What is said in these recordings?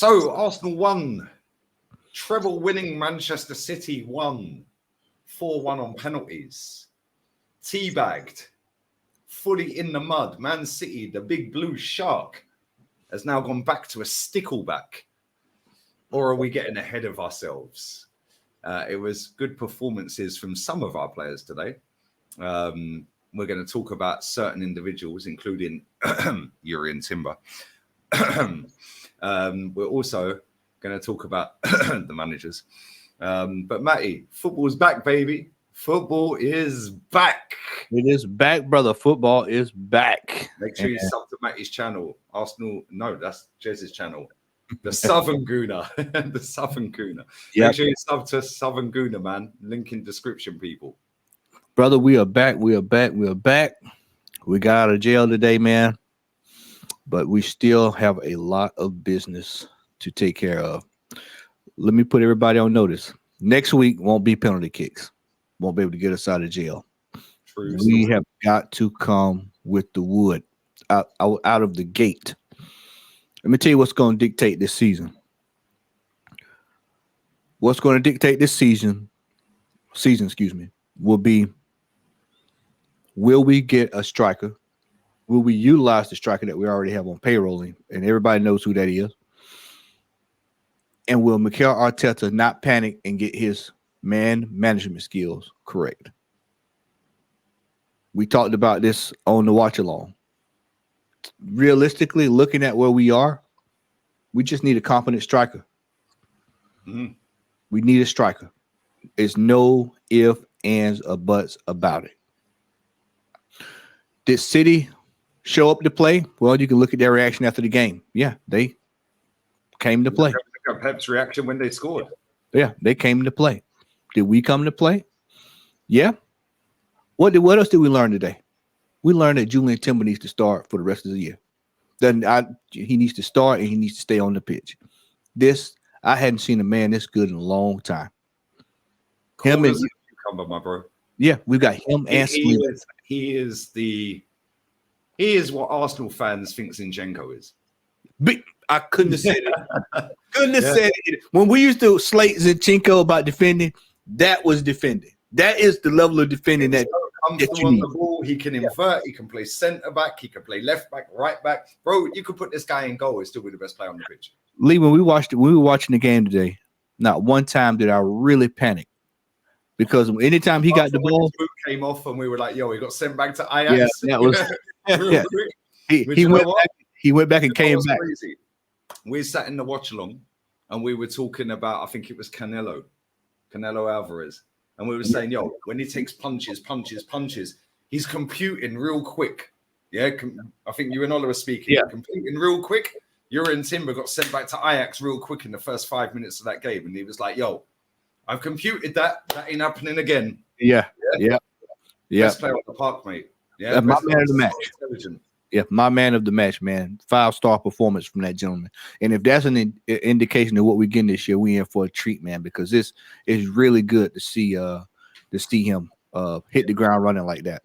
So Arsenal won. Treble winning Manchester City won. 4-1 on penalties. Teabagged. Fully in the mud. Man City, the big blue shark, has now gone back to a stickleback. Or are we getting ahead of ourselves? It was good performances from some of our players today. We're going to talk about certain individuals, including Urian Timber. We're also going to talk about the managers. But Matty, football's back, baby. Football is back. It is back, brother. Football is back. Make sure you sub to Matty's channel. Arsenal, no, that's Jez's channel. The Southern Gooner. The Southern Gooner. Yep. Make sure you sub to Southern Gooner, man. Link in description, people. Brother, we are back. We are back. We are back. We got out of jail today, man. But we still have a lot of business to take care of. Let me put everybody on notice. Next week won't be penalty kicks. Won't be able to get us out of jail. True. We have got to come with the wood out of the gate. Let me tell you what's going to dictate this season. What's going to dictate this season, will be, will we get a striker? Will we utilize the striker that we already have on payrolling? And everybody knows who that is. And will Mikel Arteta not panic and get his man management skills correct? We talked about this on the watch along. Realistically, looking at where we are, we just need a competent striker. Mm-hmm. We need a striker. There's no ifs, ands, or buts about it. Did City show up to play? Well, you can look at their reaction after the game. Yeah, they came to play. Pep's reaction when they scored. Yeah, they came to play. Did we come to play? Yeah. What else did we learn today? We learned that Julian Timber needs to start for the rest of the year. He needs to start and he needs to stay on the pitch. I hadn't seen a man this good in a long time. Him and cucumber, my bro. Yeah, we've got him and he is what Arsenal fans think Zinchenko is. I couldn't have said it. Couldn't have said it. When we used to slate Zinchenko about defending, that was defending. That is the level of defending that you on the ball. He can invert. He can play centre back. He can play left back, right back. Bro, you could put this guy in goal. He'd still be the best player on the pitch. Lee, when we were watching the game today, not one time did I really panic. Because anytime he got the ball, his boot came off and we were like, "Yo, he got sent back to Ajax." Yeah, that was. He went back and came back. Crazy. We sat in the watch along and we were talking about, I think it was Canelo Alvarez, and we were saying, "Yo, when he takes punches, he's computing real quick." Yeah, I think you and Ola were speaking. Yeah, computing real quick. Urian Timber got sent back to Ajax real quick in the first 5 minutes of that game, and he was like, "Yo, I've computed that. That ain't happening again." Yeah. Best player on the park, mate. Yeah, my man of the match. Yeah, my man of the match, man. 5-star performance from that gentleman. And if that's an indication of what we're getting this year, we in for a treat, man. Because this is really good to see him hit the ground running like that.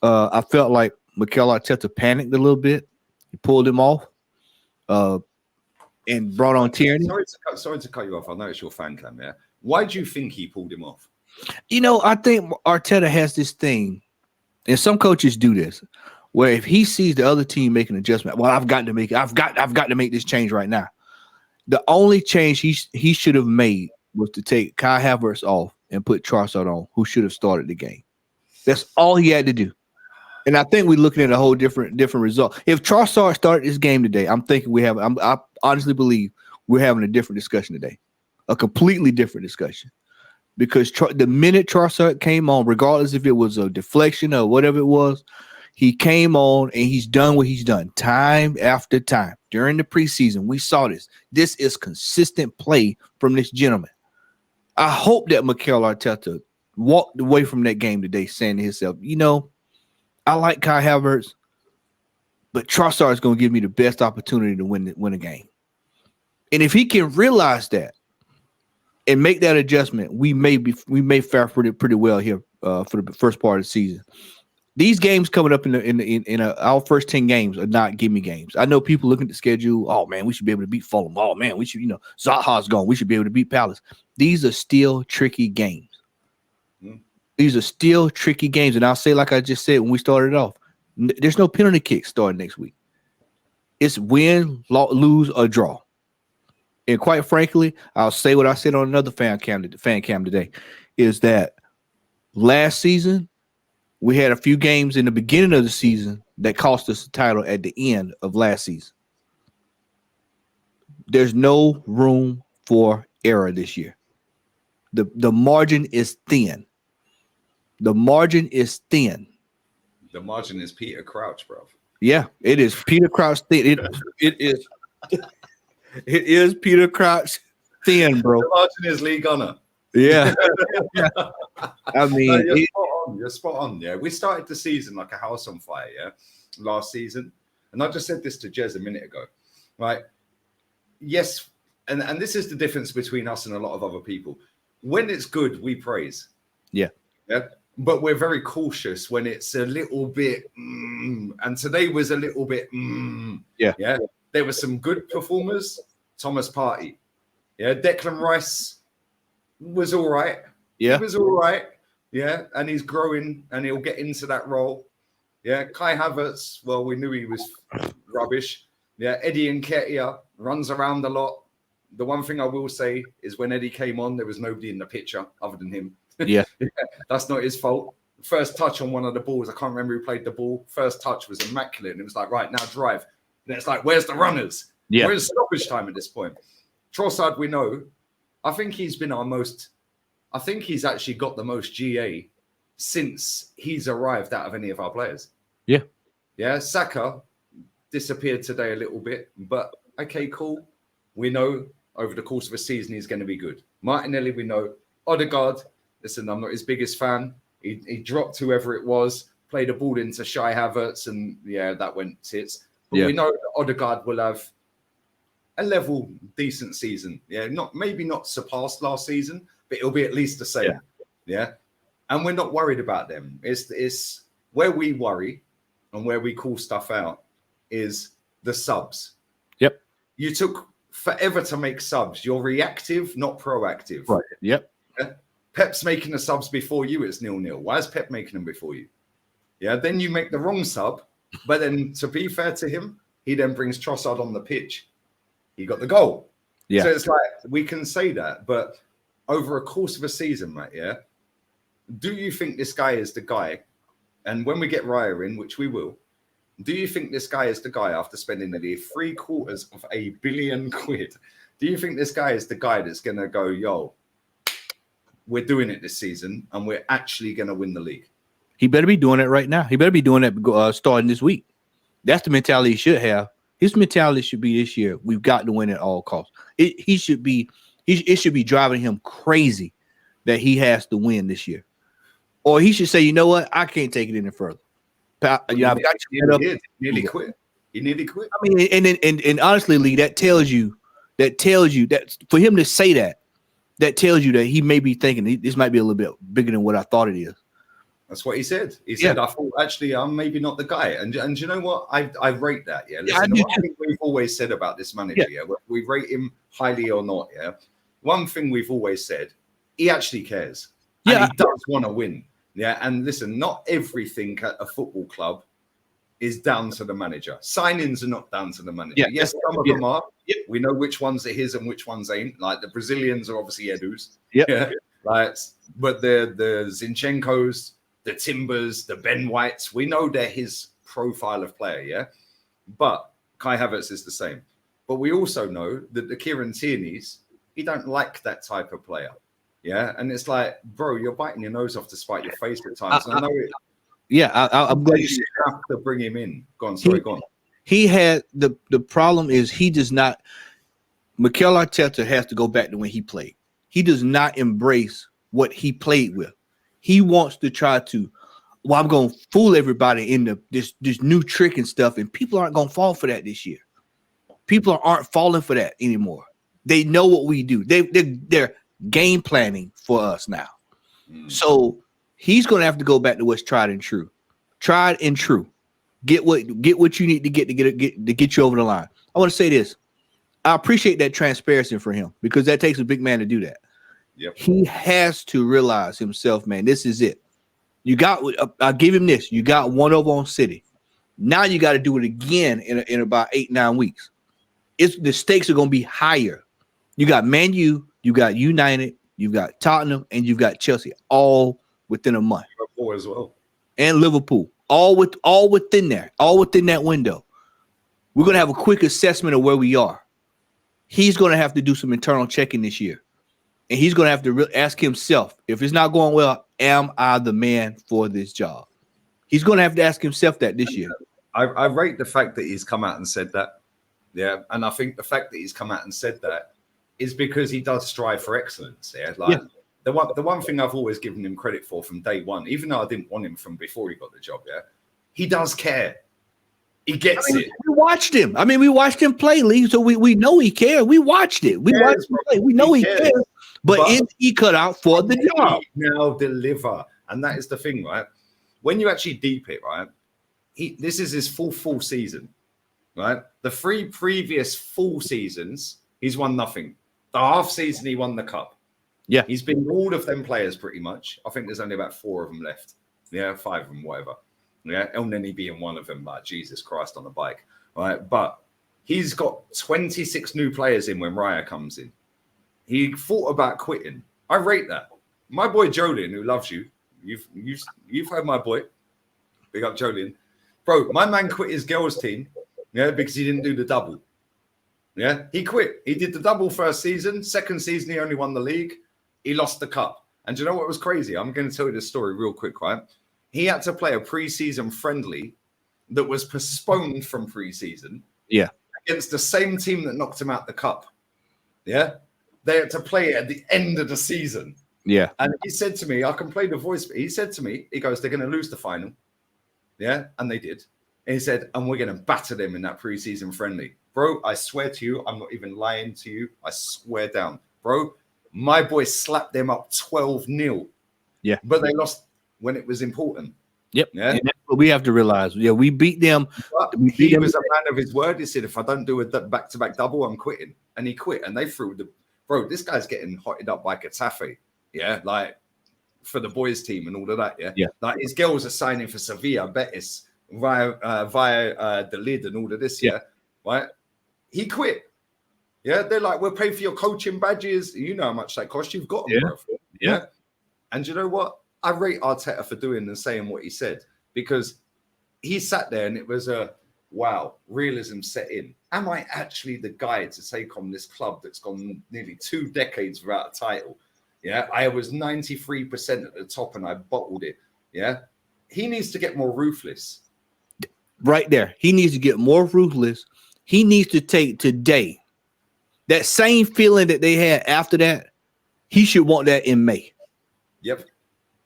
I felt like Mikel Arteta panicked a little bit. He pulled him off. And brought on Tierney. Sorry to cut you off. I know it's your fan cam, yeah. Why do you think he pulled him off? I think Arteta has this thing, and some coaches do this, where if he sees the other team make an adjustment, well, I've got to make this change right now. The only change he should have made was to take Kai Havertz off and put Trossard on, who should have started the game. That's all he had to do. And I think we're looking at a whole different result. If Trossard started this game today, I honestly believe we're having a different discussion today, a completely different discussion. Because the minute Trossard came on, regardless if it was a deflection or whatever it was, he came on and he's done what he's done time after time. During the preseason, we saw this. This is consistent play from this gentleman. I hope that Mikel Arteta walked away from that game today saying to himself, I like Kai Havertz, but Trossard is going to give me the best opportunity to win a game. And if he can realize that and make that adjustment, we may fare pretty well here for the first part of the season. These games coming up in our first 10 games are not gimme games. I know people looking at the schedule. Oh man, we should be able to beat Fulham. Oh man, we should, Zaha's gone. We should be able to beat Palace. These are still tricky games. These are still tricky games. And I'll say, like I just said when we started off, there's no penalty kick starting next week. It's win, lose, or draw. And quite frankly, I'll say what I said on another fan cam today, is that last season, we had a few games in the beginning of the season that cost us the title at the end of last season. There's no room for error this year. The margin is thin. The margin is thin. The margin is Peter Crouch, bro. Yeah, it is Peter Crouch thin. It is Peter Crouch thin, bro. The margin is Lee Gunner. Yeah. I mean, you're spot on. Yeah, we started the season like a house on fire. Yeah, last season, and I just said this to Jez a minute ago, right? Yes, and this is the difference between us and a lot of other people. When it's good, we praise. Yeah. But we're very cautious when it's a little bit. And today was a little bit. Yeah. There were some good performers. Thomas Partey. Yeah. Declan Rice was all right. Yeah. He was all right. Yeah. And he's growing and he'll get into that role. Yeah. Kai Havertz. Well, we knew he was rubbish. Yeah. Eddie Nketiah runs around a lot. The one thing I will say is when Eddie came on, there was nobody in the picture other than him. Yeah. That's not his fault. First touch on one of the balls, I can't remember who played the ball. First touch was immaculate. And it was like, right, now drive. And it's like, where's the runners? Yeah. Where's stoppage time at this point? Trossard, we know. I think he's actually got the most GA since he's arrived out of any of our players. Yeah. Yeah. Saka disappeared today a little bit, but okay, cool. We know over the course of a season, he's going to be good. Martinelli, we know. Odegaard, listen, I'm not his biggest fan. He dropped whoever it was, played a ball into Shai Havertz, and yeah, that went tits. But we know that Odegaard will have a level, decent season. Yeah, maybe not surpassed last season, but it'll be at least the same. Yeah. And we're not worried about them. It's where we worry and where we call stuff out is the subs. Yep. You took forever to make subs. You're reactive, not proactive. Right. Yep. Yeah? Pep's making the subs before you. It's 0-0. Why is Pep making them before you? Yeah. Then you make the wrong sub. But then, to be fair to him, he then brings Trossard on the pitch. He got the goal. Yeah. So it's like we can say that, but over a course of a season, right? Yeah. Do you think this guy is the guy? And when we get Raya in, which we will, do you think this guy is the guy after spending nearly £750 million? Do you think this guy is the guy that's going to go, yo, we're doing it this season and we're actually going to win the league? He better be doing it right now. He better be doing it starting this week. That's the mentality he should have. His mentality should be this year, we've got to win at all costs. It should be driving him crazy that he has to win this year. Or he should say, you know what? I can't take it any further. I've got he nearly quit. He nearly quit. I mean, and honestly, Lee, that tells you that for him to say that tells you that he may be thinking this might be a little bit bigger than what I thought it is. That's what he said. He said, I thought, actually, I'm maybe not the guy. And you know what? I rate that, yeah? Listen, one thing we've always said about this manager, whether we rate him highly or not, yeah? One thing we've always said, he actually cares. And he does want to win. Yeah, and listen, not everything at a football club is down to the manager. Signings are not down to the manager. Yeah. Yes, some of them are. Yeah. We know which ones are his and which ones ain't. Like the Brazilians are obviously Edu's. Yeah. Like, but the Zinchenko's, the Timbers, the Ben Whites, we know they're his profile of player, yeah? But Kai Havertz is the same. But we also know that the Kieran Tierney's, he don't like that type of player. Yeah, and it's like, bro, you're biting your nose off to spite your face at times. And I know it. Yeah, I'm glad you have to bring him in. Go on, sorry, go on. He had the problem is he does not. Mikel Arteta has to go back to when he played. He does not embrace what he played with. He wants to try to. Well, I'm going to fool everybody in this new trick and stuff, and people aren't going to fall for that this year. People aren't falling for that anymore. They know what we do. They're game planning for us now. So he's going to have to go back to what's tried and true. Tried and true. Get what you need to get you over the line. I want to say this. I appreciate that transparency for him because that takes a big man to do that. Yep. He has to realize himself, man, this is it. You got, I'll give him this. You got one over on City. Now you got to do it again in about 8-9 weeks. The stakes are going to be higher. You got Man U, you got United, you've got Tottenham, and you've got Chelsea all within a month. Liverpool as well. And Liverpool, all within there, all within that window. We're going to have a quick assessment of where we are. He's going to have to do some internal checking this year. And he's going to have to ask himself, if it's not going well, am I the man for this job? He's going to have to ask himself that this year. I rate the fact that he's come out and said that. Yeah. And I think the fact that he's come out and said that is because he does strive for excellence. Yeah. Like the one thing I've always given him credit for from day one, even though I didn't want him from before he got the job. Yeah. He does care. He gets it. We watched him. We watched him play, Lee. So we know he cares. We watched it. We watched him play. We know he cares. But is he cut out for the job? Now deliver. And that is the thing, right? When you actually deep it, right? This is his full season, right? The 3 previous full seasons, he's won nothing. The half season, he won the cup. Yeah. He's been all of them players pretty much. I think there's only about 4 of them left. Yeah, 5 of them, whatever. Yeah, El Neni being one of them, like Jesus Christ on the bike, right? But he's got 26 new players in when Raya comes in. He thought about quitting. I rate that. My boy Jolien, who loves you, you've heard my boy. Big up Jolien. Bro, my man quit his girls team, yeah, because he didn't do the double. Yeah, he quit. He did the double first season. Second season, he only won the league. He lost the cup. And do you know what was crazy? I'm going to tell you this story real quick, right? He had to play a preseason friendly that was postponed from preseason. Yeah. Against the same team that knocked him out the cup. Yeah. They had to play it at the end of the season. Yeah. And he said to me, I can play the voice, but he said to me, he goes, they're going to lose the final. Yeah. And they did. And he said, and we're going to batter them in that preseason friendly. Bro, I swear to you, I'm not even lying to you. I swear down. Bro, my boys slapped them up 12-0. Yeah. But they lost when it was important. Yep. Yeah. And that's what we have to realize. Yeah, we beat them. He was a man of his word. He said, if I don't do a back-to-back double, I'm quitting. And he quit. And they threw bro, this guy's getting hotted up by Getafe. Yeah. Like for the boys team and all of that. Yeah. Yeah. Like his girls are signing for Sevilla, Betis, via the lid and all of this. Yeah. Right. He quit. Yeah. They're like, we'll pay for your coaching badges. You know how much that costs. You've got them, bro. Yeah. And you know what? I rate Arteta for doing and saying what he said, because he sat there and it was a wow, realism set in. Am I actually the guy to take on this club that's gone nearly 2 decades without a title? Yeah, I was 93% at the top and I bottled it. Yeah, he needs to get more ruthless. Right there. He needs to get more ruthless. He needs to take today that same feeling that they had after that. He should want that in May. Yep.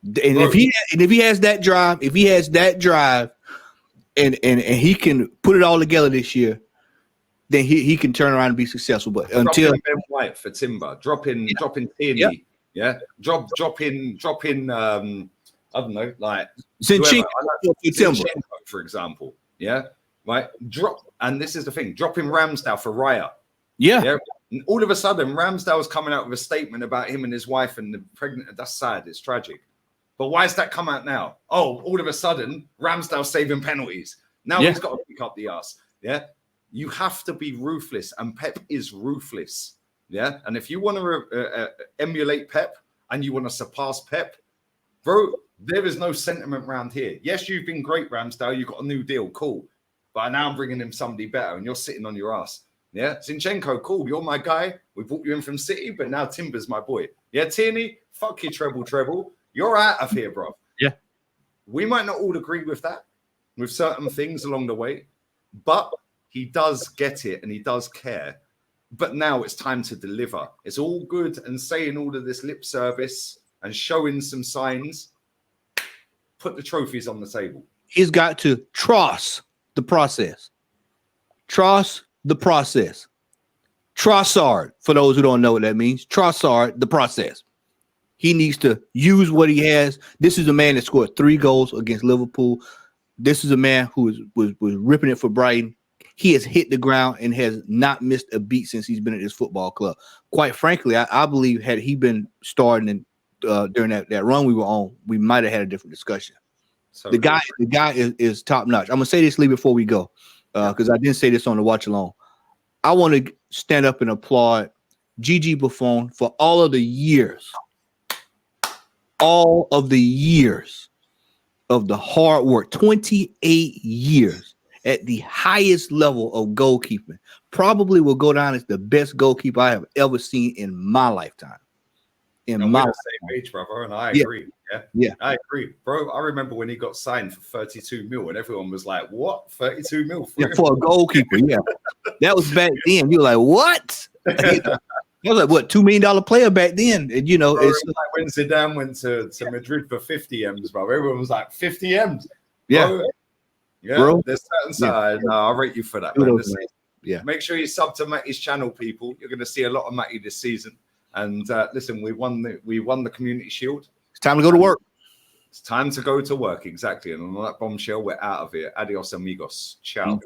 And if he has that drive, and he can put it all together this year, then he can turn around and be successful. But until Ben White for Timber, drop in Tierney, drop in I don't know, like Zinchenko for example, right, and this is the thing, drop in Ramsdale for Raya, And all of a sudden Ramsdale's coming out with a statement about him and his wife and the pregnant. That's sad, it's tragic. But why has that come out now? Oh, all of a sudden, Ramsdale saving penalties. Now he's got to pick up the ass. Yeah. You have to be ruthless, and Pep is ruthless. Yeah. And if you want to emulate Pep and you want to surpass Pep, bro, there is no sentiment around here. Yes, you've been great, Ramsdale. You've got a new deal. Cool. But now I'm bringing him somebody better and you're sitting on your ass. Yeah. Zinchenko, cool. You're my guy. We brought you in from City, but now Timber's my boy. Yeah. Tierney, fuck your treble. You're out of here, bro. Yeah. We might not all agree with that, with certain things along the way, but he does get it and he does care. But now it's time to deliver. It's all good and saying all of this lip service and showing some signs. Put the trophies on the table. He's got to trust the process. Trust the process. Trossard, for those who don't know what that means. Trossard, the process. He needs to use what he has. This is a man that scored 3 goals against Liverpool. This is a man who was ripping it for Brighton. He has hit the ground and has not missed a beat since he's been at this football club. Quite frankly, I believe had he been starting in, during that run we were on, we might have had a different discussion. So the guy is top notch. I'm gonna say this, Lee, before we go, because I didn't say this on the watch along. I want to stand up and applaud Gigi Buffon for all of the years of the hard work, 28 years at the highest level of goalkeeping. Probably will go down as the best goalkeeper I have ever seen in my lifetime. We're the same age, brother, and I agree. Yeah, I agree, bro. I remember when he got signed for 32 mil, and everyone was like, "What? 32 mil for a goalkeeper?" Yeah, that was back then. You were like, "What?" He was like, "What? $2 million player back then?" And bro, it's like when Zidane went to Madrid for 50 M's, bro. Everyone was like, 50 M's. Bro. Yeah, bro. There's certain side. No, I'll rate you for that, man. Yeah. Make sure you sub to Matty's channel, people. You're going to see a lot of Matty this season. And listen, we won the Community Shield. It's time to go to work. It's time to go to work, exactly. And on that bombshell, we're out of here. Adios, amigos. Ciao.